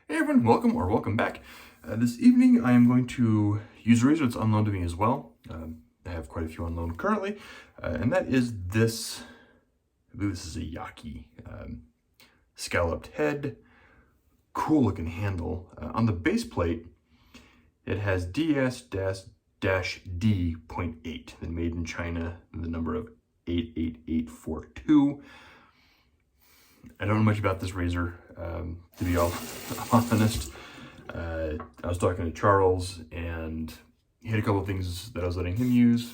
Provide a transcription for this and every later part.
Hey everyone, welcome back. This evening I am going to use a razor that's on loan to me as well. I have quite a few on loan currently, and that is this. I believe this is a Yaki scalloped head, cool looking handle. On the base plate, it has DS-D.8, then made in China, the number of 88842. I don't know much about this razor, to be all honest. I was talking to Charles, and he had a couple of things that I was letting him use,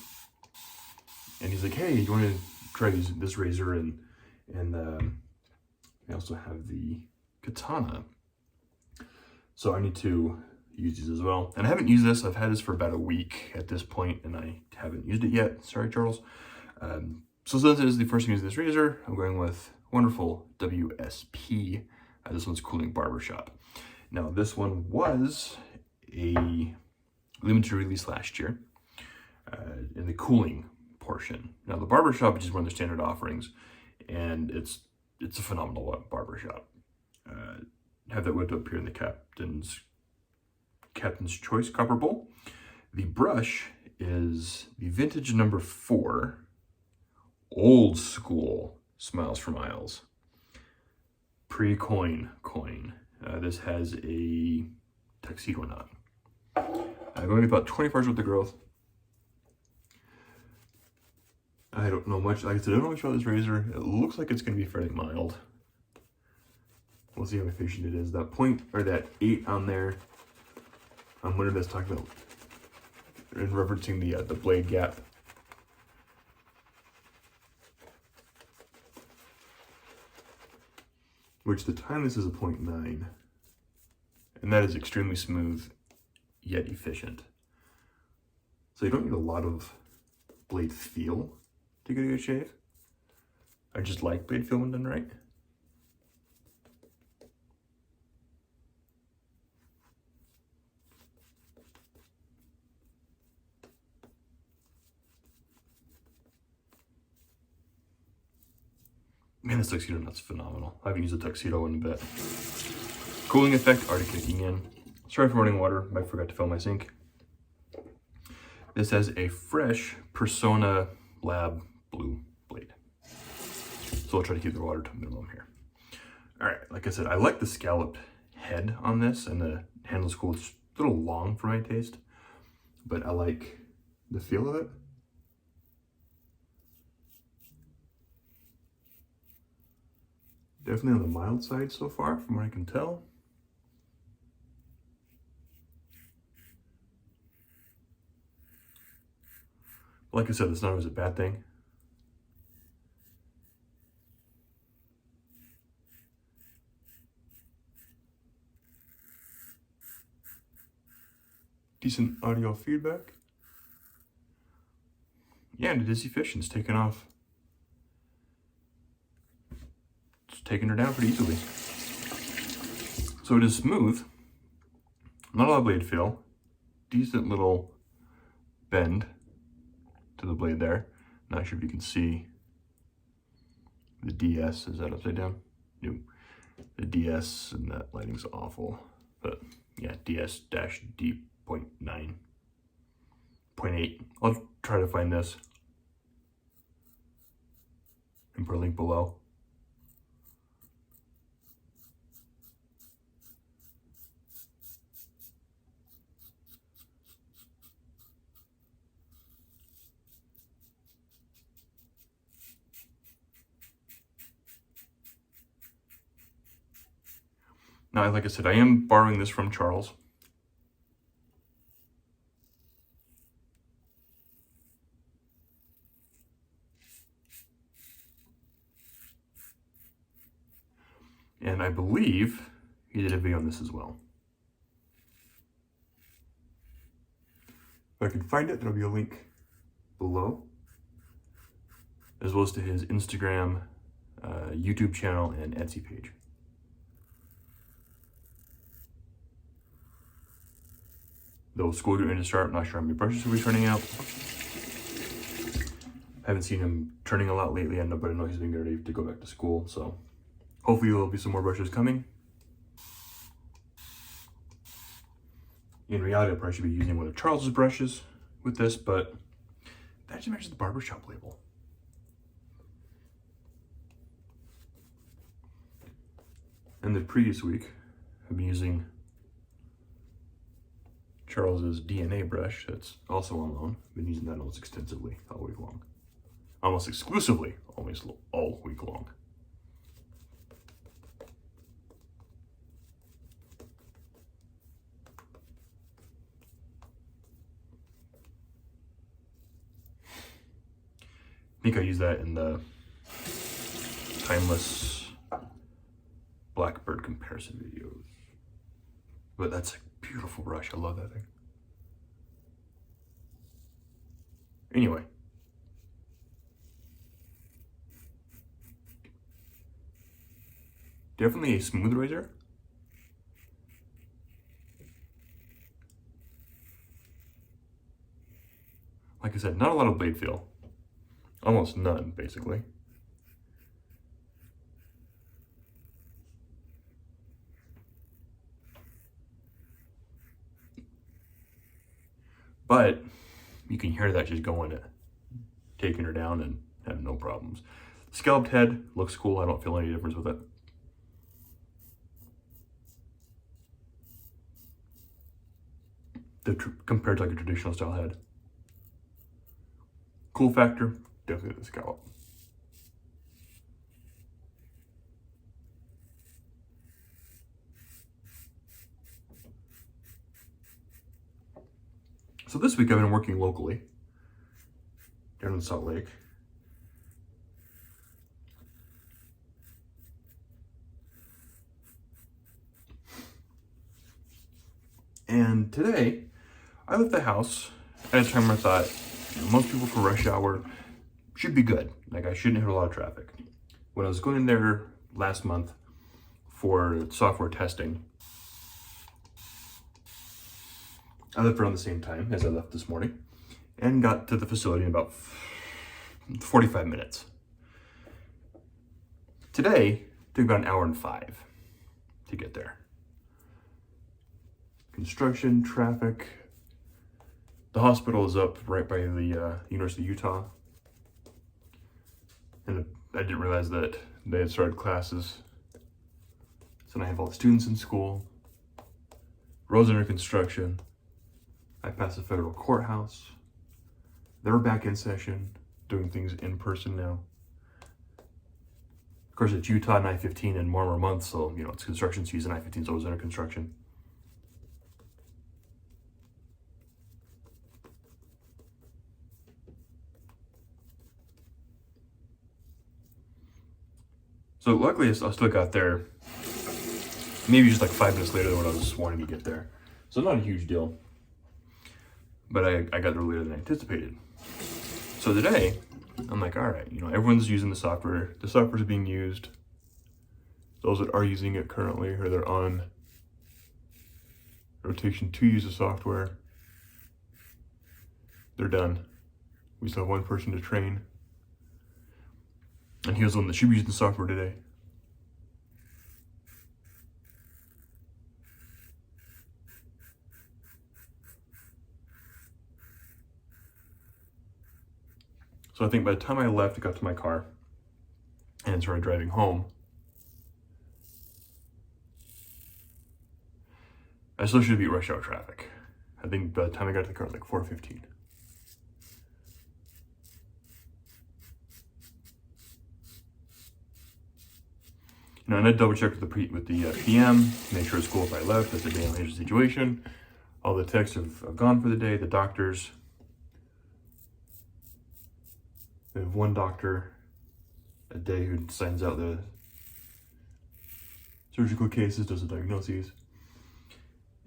and he's like, "Hey, you want to try this razor?" And I also have the katana, so I need to use these as well. And I haven't used this. I've had this for about a week at this point, and I haven't used it yet. Sorry, Charles. So since it is the first time using this razor, I'm going with wonderful WSP. This one's Cooling Barbershop. Now, this one was a limited release last year in the cooling portion. Now, the Barbershop is just one of their standard offerings, and it's a phenomenal barbershop. Have that whipped up here in the Captain's Choice Copper Bowl. The brush is the vintage number 4, old school SmilezforMilez. Pre-coin. This has a tuxedo knot. Going about 24 hours worth of growth. I don't know much. Like I said, I don't know much about this razor. It looks like it's going to be fairly mild. We'll see how efficient it is. That point, or that 8 on there, I'm wondering if that's talking about in referencing the blade gap. Which the timeless is a 0.9, and that is extremely smooth yet efficient. So you don't need a lot of blade feel to get a good shave. I just like blade feel when done right. Man, this tuxedo knot's phenomenal. I haven't used a tuxedo in a bit. Cooling effect already kicking in. Sorry for running water, I forgot to fill my sink. This has a fresh Persona Lab Blue blade. So I'll try to keep the water to a minimum here. All right, like I said, I like the scalloped head on this, and the handle's cool. It's a little long for my taste, but I like the feel of it. Definitely on the mild side so far, from what I can tell. Like I said, it's not always a bad thing. Decent audio feedback. Yeah, and it is efficient. It's taken off. Taking her down pretty easily. So it is smooth, not a lot of blade feel, decent little bend to the blade there. Not sure if you can see the DS. Is that upside down? No. The DS, and that lighting's awful. But yeah, DS-D.9. 0.8. I'll try to find this and put a link below. Now, like I said, I am borrowing this from Charles. And I believe he did a video on this as well. If I can find it, there'll be a link below, as well as to his Instagram, YouTube channel, and Etsy page. Though school getting ready to start, not sure how many brushes will be turning out. Haven't seen him turning a lot lately, but I know he's been ready to go back to school, so hopefully there'll be some more brushes coming. In reality, I probably should be using one of Charles's brushes with this, but that actually matches the barbershop label. And the previous week, I've been using Charles's DNA brush that's also on loan. I've been using that almost extensively all week long. Almost exclusively, almost all week long. I think I use that in the Timeless Blackbird comparison videos. But that's a beautiful brush. I love that thing. Anyway. Definitely a smooth razor. Like I said, not a lot of blade feel. Almost none, basically. But you can hear that she's going it, taking her down and have no problems. Scalloped head looks cool. I don't feel any difference with it. Compared to like a traditional style head. Cool factor, definitely the scallop. So this week I've been working locally down in Salt Lake. And today I left the house at a time where I thought, most people for rush hour should be good. Like I shouldn't hit a lot of traffic. When I was going in there last month for software testing, I left around the same time as I left this morning and got to the facility in about 45 minutes. Today, it took about an hour and 5 to get there. Construction, traffic. The hospital is up right by the University of Utah. And I didn't realize that they had started classes. So now I have all the students in school. Roads under construction. I passed the federal courthouse. They're back in session, doing things in person now. Of course, it's Utah and I-15 and more months, so you know it's construction season. I-15 is always under construction. So luckily, I still got there. Maybe just like 5 minutes later than what I was wanting to get there. So not a huge deal. But I got there later than I anticipated. So today, I'm like, all right, you know, everyone's using the software. The software is being used. Those that are using it currently, or they're on rotation to use the software, they're done. We still have one person to train. And he was the one that should be using the software today. So I think by the time I left, I got to my car and started driving home, I still should beat rush hour traffic. I think by the time I got to the car, it was like 4:15. You know, and I double checked with the PM, make sure it's cool if I left. That's a damn major situation. All the techs have gone for the day. The doctors. We have one doctor a day who signs out the surgical cases, does the diagnoses.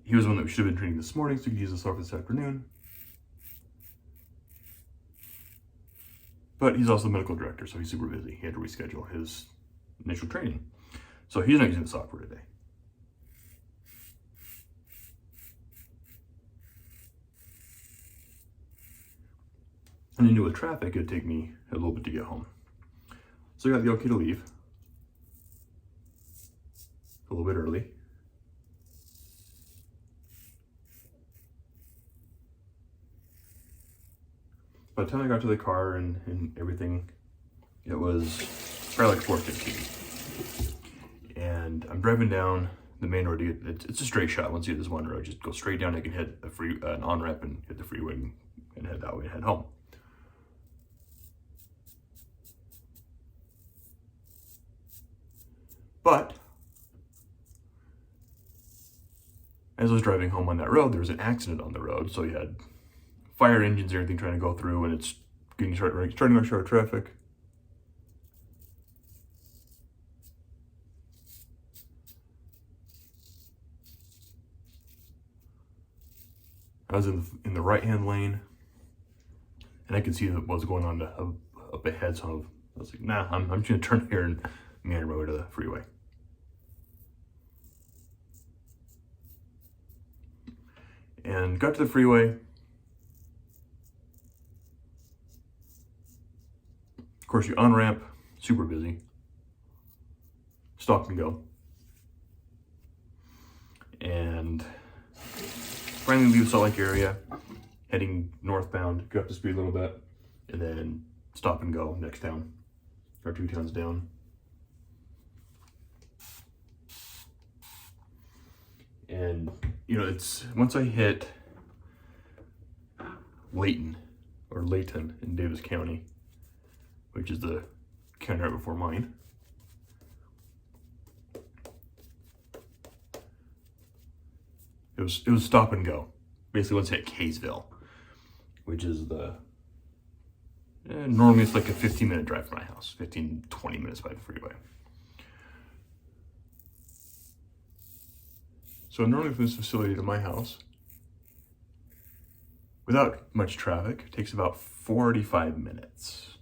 He was one that we should have been training this morning, so we could use the software this afternoon. But he's also the medical director, so he's super busy. He had to reschedule his initial training. So he's not using the software today. And I knew with traffic, it'd take me a little bit to get home. So I got the okay to leave a little bit early. by the time I got to the car and everything, it was probably like 4:15. And I'm driving down the main road to get, it's a straight shot. Once you hit this one road, just go straight down. I can hit an on-ramp and hit the freeway and head that way and head home. But as I was driving home on that road, there was an accident on the road. So you had fire engines and everything trying to go through, and it's starting to short traffic. I was in the right-hand lane, and I could see what was going on up ahead. So I was like, nah, I'm just gonna turn here and meander my way to the freeway. And got to the freeway. Of course, you on-ramp, super busy. Stop and go. And finally leave the Salt Lake area, heading northbound, get up to speed a little bit, and then stop and go next town, or 2 towns down. And, you know, it's, once I hit Layton in Davis County, which is the county right before mine, it was stop and go. Basically, once I hit Kaysville, which is normally it's like a 15-minute drive from my house, 15-20 minutes by the freeway. So normally from this facility to my house, without much traffic, it takes about 45 minutes.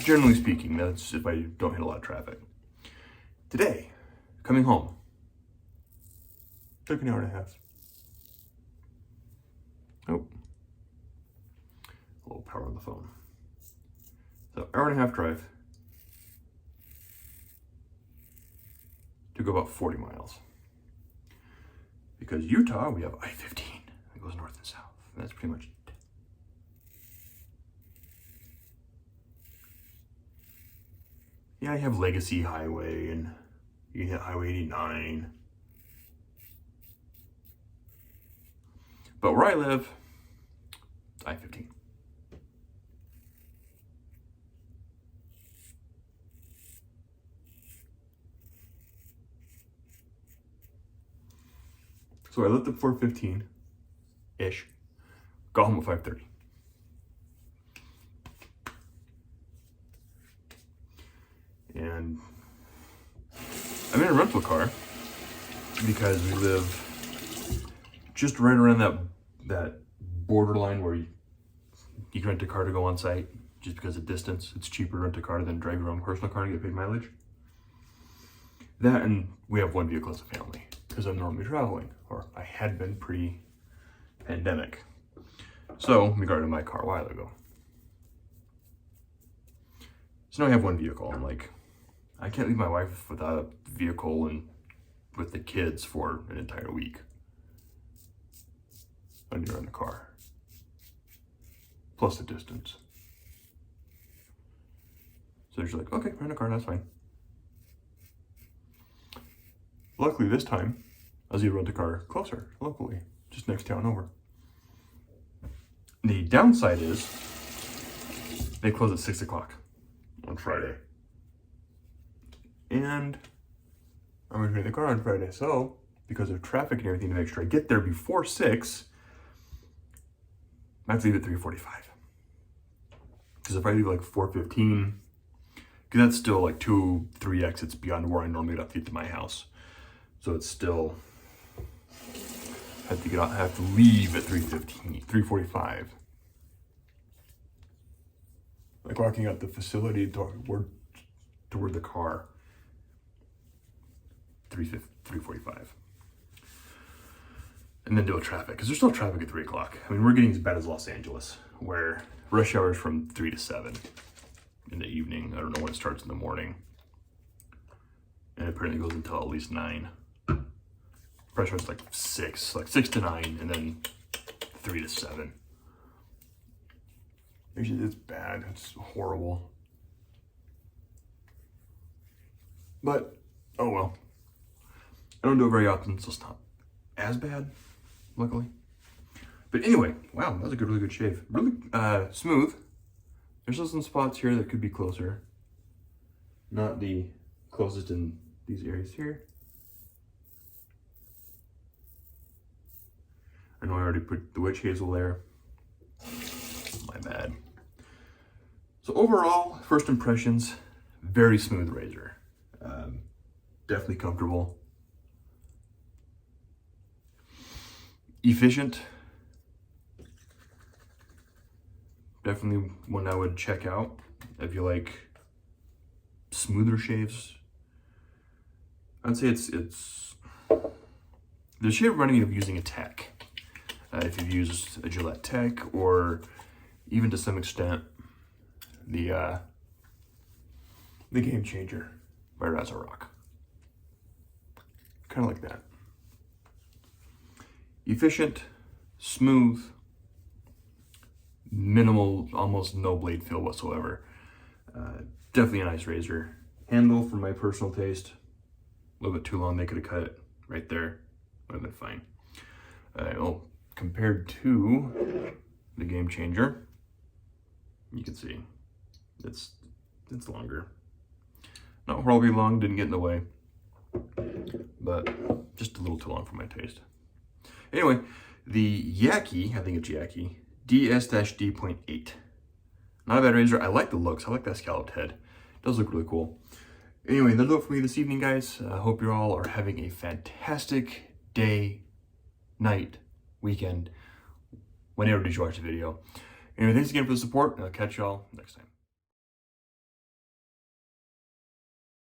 Generally speaking, that's if I don't hit a lot of traffic. Today, coming home, took an hour and a half. Oh, a little power on the phone. So hour and a half drive to go about 40 miles. Because Utah, we have I-15 that goes north and south. And that's pretty much it. Yeah, you have Legacy Highway and you can hit Highway 89. But where I live, it's I-15. So I left at 4:15-ish, got home at 5:30. And I'm in a rental car because we live just right around that borderline where you can rent a car to go on site just because of distance. It's cheaper to rent a car than drive your own personal car to get paid mileage. That, and we have one vehicle as a family because I'm normally traveling, or I had been pre-pandemic. So we got into my car a while ago. So now I have one vehicle. I'm like, I can't leave my wife without a vehicle and with the kids for an entire week. I need to rent a car. Plus the distance. So she's like, okay, rent a car, that's fine. Luckily this time, I was able to rent a car closer, locally, just next town over. The downside is they close at 6 o'clock on Friday. And I'm returning the car on Friday, so because of traffic and everything, to make sure I get there before 6, I have to leave at 3:45. Because if I leave like 4:15, because that's still like 2-3 exits beyond where I normally have to get to my house. So it's still, I have to leave at 3:45. Like walking out the facility toward the car, 3:45. And then deal with traffic, because there's still traffic at 3 o'clock. I mean, we're getting as bad as Los Angeles, where rush hour is from 3 to 7 in the evening. I don't know when it starts in the morning. And it apparently goes until at least 9. Rush hour is like 6 to 9, and then 3 to 7. Actually, it's bad. It's horrible. But, oh well. I don't do it very often, so it's not as bad, luckily. But anyway, wow, that was a really good shave. Really smooth. There's still some spots here that could be closer. Not the closest in these areas here. I know I already put the witch hazel there. My bad. So overall, first impressions, very smooth razor. Definitely comfortable. Efficient. Definitely one I would check out if you like smoother shaves. I'd say it's the shave reminding me of using a tech. If you've used a Gillette Tech, or even to some extent the Game Changer by Razorrock. Kind of like that. Efficient, smooth, minimal, almost no blade feel whatsoever. Definitely a nice razor. Handle, for my personal taste, a little bit too long. They could have cut it right there. Would have been fine. Well, compared to the Game Changer, you can see it's longer. Not horribly long, didn't get in the way, but just a little too long for my taste. Anyway, the Yaki, I think it's Yaki, DS-D.8. Not a bad razor. I like the looks. I like that scalloped head. It does look really cool. Anyway, that'll do it for me this evening, guys. I hope you all are having a fantastic day, night, weekend, whenever did you watch the video. Anyway, thanks again for the support, and I'll catch y'all next time.